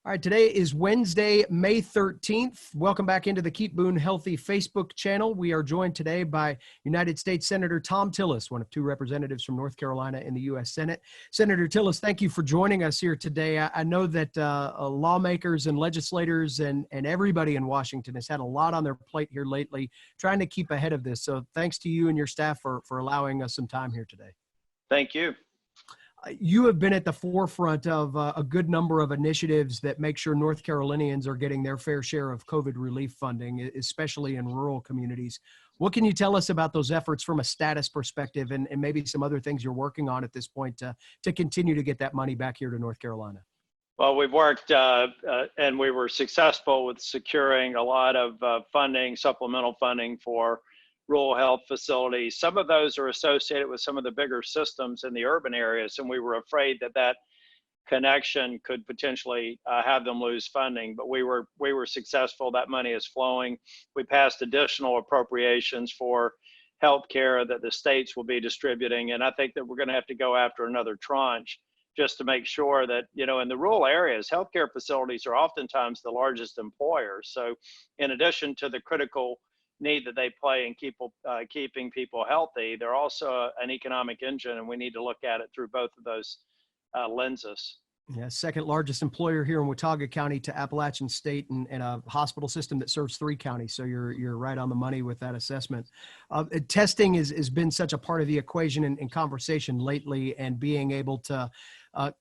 All right, today is Wednesday, May 13th. Welcome back into the Keep Boone Healthy Facebook channel. We are joined today by United States Senator Thom Tillis, one of two representatives from North Carolina in the U.S. Senate. Senator Tillis, thank you for joining us here today. I know that lawmakers and legislators and everybody in Washington has had a lot on their plate here lately, trying to keep ahead of this. So thanks to you and your staff for allowing us some time here today. Thank you. You have been at the forefront of a good number of initiatives that make sure North Carolinians are getting their fair share of COVID relief funding, especially in rural communities. What can you tell us about those efforts from a status perspective and maybe some other things you're working on at this point to continue to get that money back here to North Carolina? Well, we've worked and we were successful with securing a lot of funding, supplemental funding for rural health facilities. Some of those are associated with some of the bigger systems in the urban areas, and we were afraid that that connection could potentially have them lose funding, but we were successful. That money is flowing. We passed additional appropriations for healthcare that the states will be distributing, and I think that we're going to have to go after another tranche just to make sure that, you know, in the rural areas, healthcare facilities are oftentimes the largest employers. So in addition to the critical need that they play in keeping people healthy, they're also an economic engine, and we need to look at it through both of those lenses. Yeah, second largest employer here in Watauga County to Appalachian State, and a hospital system that serves 3 counties. So you're right on the money with that assessment. Testing has been such a part of the equation and conversation lately, and being able to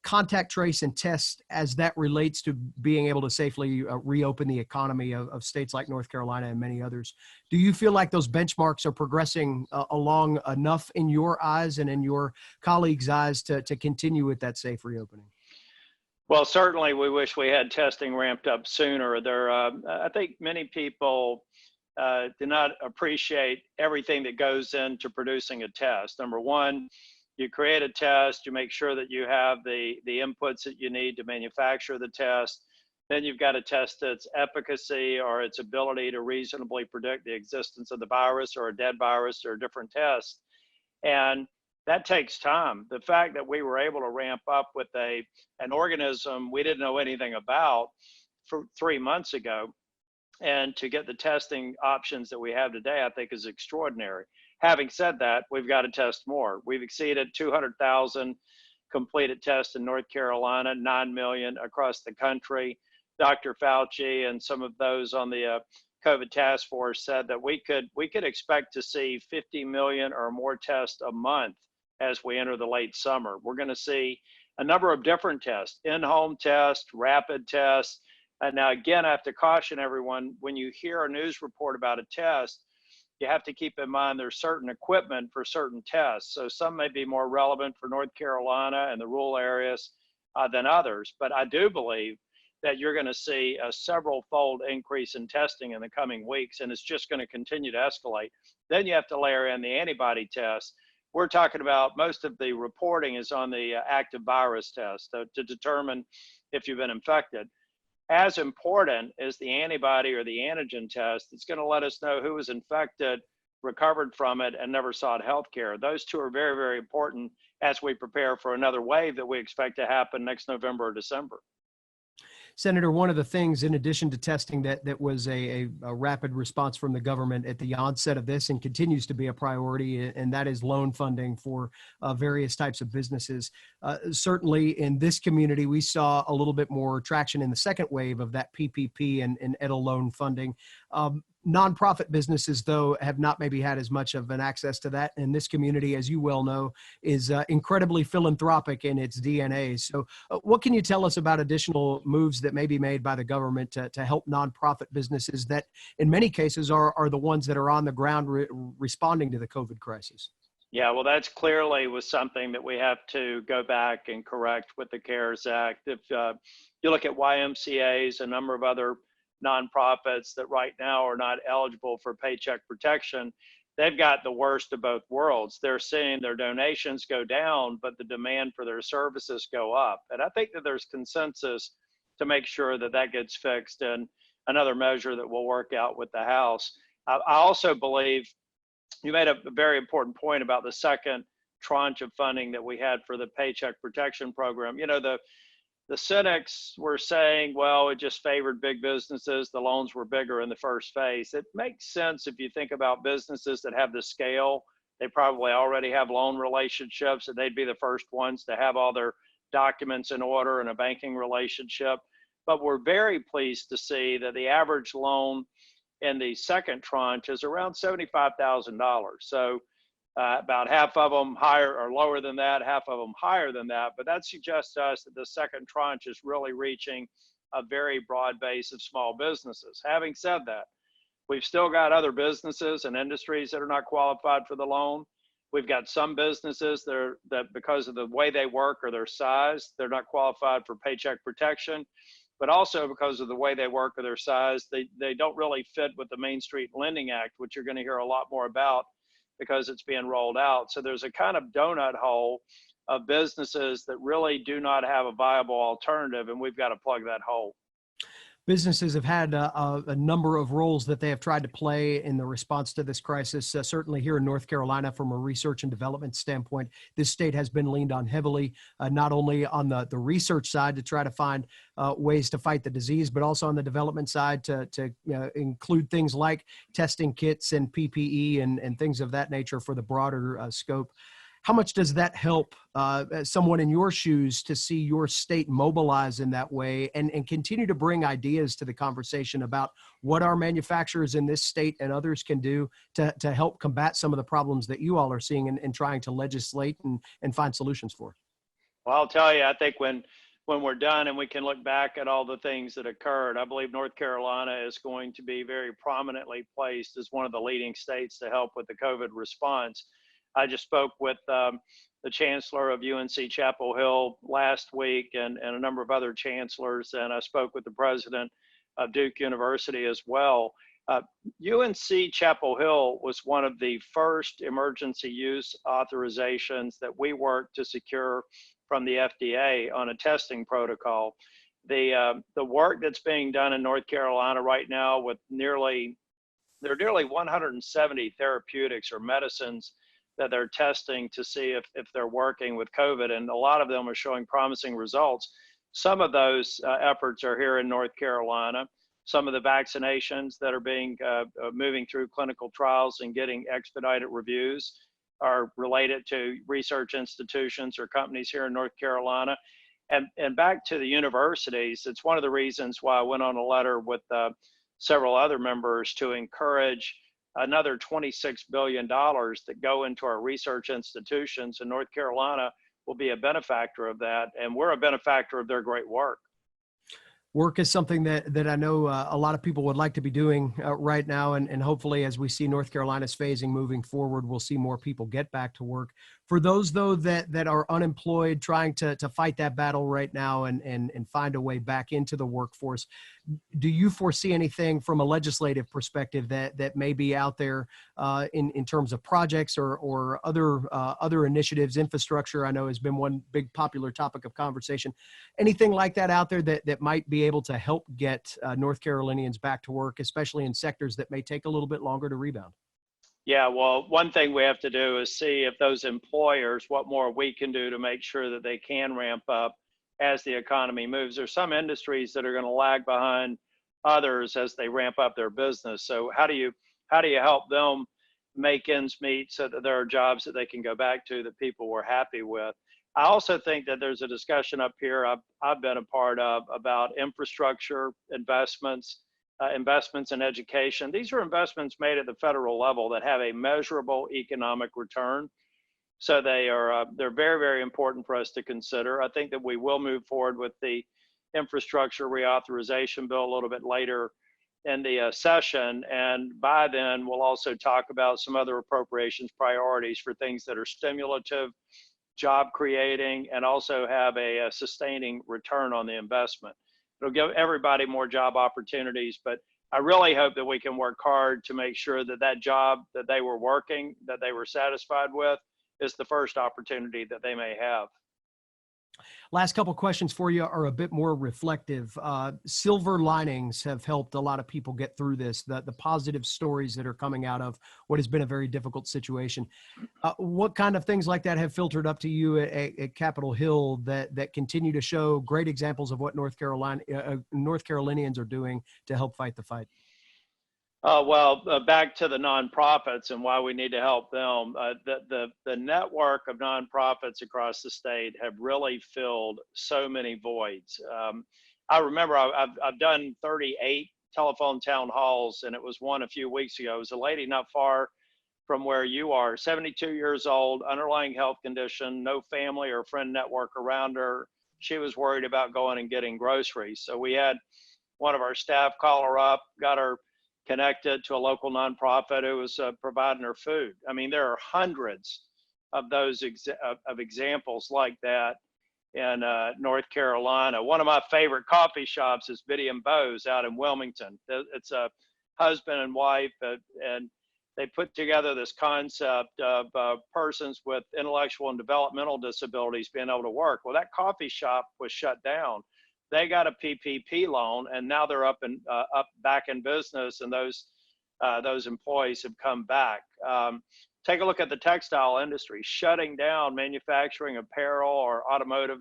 contact trace and test as that relates to being able to safely reopen the economy of states like North Carolina and many others. Do you feel like those benchmarks are progressing along enough in your eyes and in your colleagues' eyes to continue with that safe reopening? Well, certainly we wish we had testing ramped up sooner. I think many people do not appreciate everything that goes into producing a test. Number one, you create a test, you make sure that you have the inputs that you need to manufacture the test. Then you've got to test its efficacy or its ability to reasonably predict the existence of the virus or a dead virus or a different test. And that takes time. The fact that we were able to ramp up with an organism we didn't know anything about for 3 months ago, and to get the testing options that we have today, I think is extraordinary. Having said that, we've got to test more. We've exceeded 200,000 completed tests in North Carolina, 9 million across the country. Dr. Fauci and some of those on the COVID task force said that we could expect to see 50 million or more tests a month as we enter the late summer. We're going to see a number of different tests, in-home tests, rapid tests. And now, again, I have to caution everyone, when you hear a news report about a test, you have to keep in mind there's certain equipment for certain tests. So some may be more relevant for North Carolina and the rural areas than others. But I do believe that you're going to see a several-fold increase in testing in the coming weeks, and it's just going to continue to escalate. Then you have to layer in the antibody test. We're talking about most of the reporting is on the active virus test to determine if you've been infected. As important as the antibody or the antigen test, it's going to let us know who was infected, recovered from it, and never sought health care. Those two are very, very important as we prepare for another wave that we expect to happen next November or December. Senator, one of the things, in addition to testing, that was a rapid response from the government at the onset of this and continues to be a priority, and that is loan funding for various types of businesses. Certainly in this community, we saw a little bit more traction in the second wave of that PPP and EDA loan funding. Nonprofit businesses, though, have not maybe had as much of an access to that. And this community, as you well know, is incredibly philanthropic in its DNA. So what can you tell us about additional moves that may be made by the government to help nonprofit businesses that, in many cases, are the ones that are on the ground responding to the COVID crisis? Yeah, well, that's clearly was something that we have to go back and correct with the CARES Act. If you look at YMCAs, a number of other nonprofits that right now are not eligible for paycheck protection, they've got the worst of both worlds. They're seeing their donations go down, but the demand for their services go up. And I think that there's consensus to make sure that that gets fixed, and another measure that we'll work out with the House. I also believe you made a very important point about the second tranche of funding that we had for the Paycheck Protection Program. You know, the cynics were saying, well, it just favored big businesses. The loans were bigger in the first phase. It makes sense if you think about businesses that have the scale. They probably already have loan relationships, and they'd be the first ones to have all their documents in order and a banking relationship. But we're very pleased to see that the average loan in the second tranche is around $75,000. So about half of them higher or lower than that, half of them higher than that. But that suggests to us that the second tranche is really reaching a very broad base of small businesses. Having said that, we've still got other businesses and industries that are not qualified for the loan. We've got some businesses that because of the way they work or their size, they're not qualified for paycheck protection. But also because of the way they work or their size, they don't really fit with the Main Street Lending Act, which you're going to hear a lot more about because it's being rolled out. So there's a kind of donut hole of businesses that really do not have a viable alternative, and we've got to plug that hole. Businesses have had a number of roles that they have tried to play in the response to this crisis. Certainly here in North Carolina, from a research and development standpoint, this state has been leaned on heavily, not only on the research side to try to find ways to fight the disease, but also on the development side to include things like testing kits and PPE and things of that nature for the broader scope. How much does that help someone in your shoes to see your state mobilize in that way and continue to bring ideas to the conversation about what our manufacturers in this state and others can do to help combat some of the problems that you all are seeing and trying to legislate and find solutions for? Well, I'll tell you, I think when we're done and we can look back at all the things that occurred, I believe North Carolina is going to be very prominently placed as one of the leading states to help with the COVID response. I just spoke with the chancellor of UNC Chapel Hill last week and a number of other chancellors, and I spoke with the president of Duke University as well. UNC Chapel Hill was one of the first emergency use authorizations that we worked to secure from the FDA on a testing protocol. The work that's being done in North Carolina right now with there are nearly 170 therapeutics or medicines that they're testing to see if they're working with COVID, and a lot of them are showing promising results. Some of those efforts are here in North Carolina. Some of the vaccinations that are being moving through clinical trials and getting expedited reviews are related to research institutions or companies here in North Carolina. And back to the universities, it's one of the reasons why I went on a letter with several other members to encourage another $26 billion that go into our research institutions, and North Carolina will be a benefactor of that, and we're a benefactor of their great work. Work is something that I know a lot of people would like to be doing right now, and hopefully as we see North Carolina's phasing moving forward, we'll see more people get back to work. For those, though, that are unemployed, trying to fight that battle right now and find a way back into the workforce, do you foresee anything from a legislative perspective that may be out there in terms of projects or other initiatives? Infrastructure, I know, has been one big popular topic of conversation. Anything like that out there that might be able to help get North Carolinians back to work, especially in sectors that may take a little bit longer to rebound? Yeah, well, one thing we have to do is see if those employers, what more we can do to make sure that they can ramp up as the economy moves. There's some industries that are going to lag behind others as they ramp up their business. So how do you help them make ends meet so that there are jobs that they can go back to that people were happy with? I also think that there's a discussion up here I've been a part of about infrastructure investments. Investments in education. These are investments made at the federal level that have a measurable economic return. So they're very, very important for us to consider. I think that we will move forward with the infrastructure reauthorization bill a little bit later in the session. And by then, we'll also talk about some other appropriations priorities for things that are stimulative, job creating, and also have a sustaining return on the investment. It'll give everybody more job opportunities, but I really hope that we can work hard to make sure that that job that they were working, that they were satisfied with, is the first opportunity that they may have. Last couple questions for you are a bit more reflective. Silver linings have helped a lot of people get through this, the positive stories that are coming out of what has been a very difficult situation. What kind of things like that have filtered up to you at Capitol Hill that continue to show great examples of what North Carolinians are doing to help fight the fight? Back to the nonprofits and why we need to help them. The network of nonprofits across the state have really filled so many voids. I remember I've done 38 telephone town halls, and it was one a few weeks ago. It was a lady not far from where you are, 72 years old, underlying health condition, no family or friend network around her. She was worried about going and getting groceries. So we had one of our staff call her up, got her connected to a local nonprofit who was providing her food. I mean, there are hundreds of those examples like that in North Carolina. One of my favorite coffee shops is Biddy and Bo's out in Wilmington. It's a husband and wife, and they put together this concept of persons with intellectual and developmental disabilities being able to work. Well, that coffee shop was shut down. They got a PPP loan, and now they're up back in business, and those employees have come back. Take a look at the textile industry, shutting down manufacturing apparel or automotive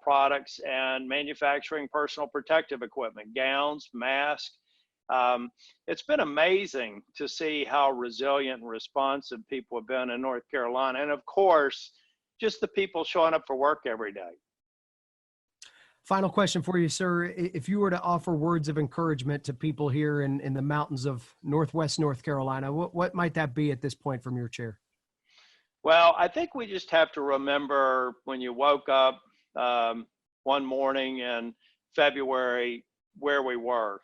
products and manufacturing personal protective equipment, gowns, masks. It's been amazing to see how resilient and responsive people have been in North Carolina, and of course, just the people showing up for work every day. Final question for you, sir. If you were to offer words of encouragement to people here in the mountains of Northwest North Carolina, what might that be at this point from your chair? Well, I think we just have to remember when you woke up one morning in February where we were.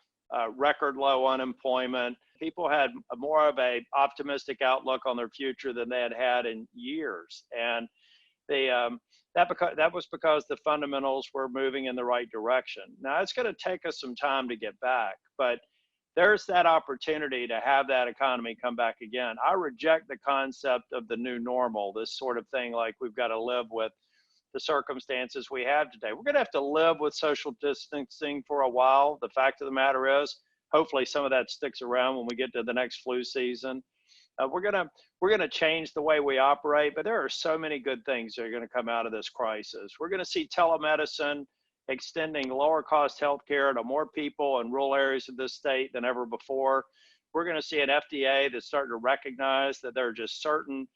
Record low unemployment. People had more of a optimistic outlook on their future than they had had in years. And that was because the fundamentals were moving in the right direction. Now it's going to take us some time to get back, but there's that opportunity to have that economy come back again. I reject the concept of the new normal, this sort of thing like we've got to live with the circumstances we have today. We're going to have to live with social distancing for a while. The fact of the matter is, hopefully some of that sticks around when we get to the next flu season. We're gonna change the way we operate, but there are so many good things that are going to come out of this crisis. We're going to see telemedicine extending lower cost healthcare to more people in rural areas of this state than ever before. We're going to see an FDA that's starting to recognize that there are just certain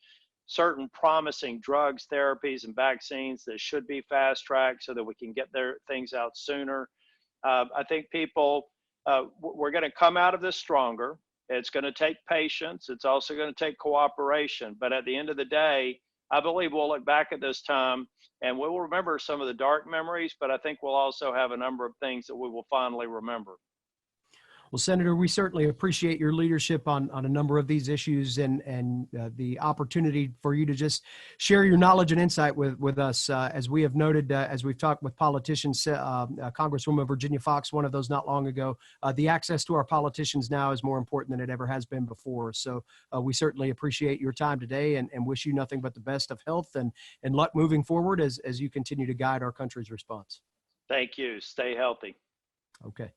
promising drugs, therapies, and vaccines that should be fast tracked so that we can get their things out sooner. I think we're going to come out of this stronger. It's going to take patience. It's also going to take cooperation. But at the end of the day, I believe we'll look back at this time and we will remember some of the dark memories, but I think we'll also have a number of things that we will fondly remember. Well, Senator, we certainly appreciate your leadership on a number of these issues and the opportunity for you to just share your knowledge and insight with us. As we have noted, as we've talked with politicians, Congresswoman Virginia Foxx, one of those not long ago, the access to our politicians now is more important than it ever has been before. So we certainly appreciate your time today and wish you nothing but the best of health and luck moving forward as you continue to guide our country's response. Thank you. Stay healthy. Okay.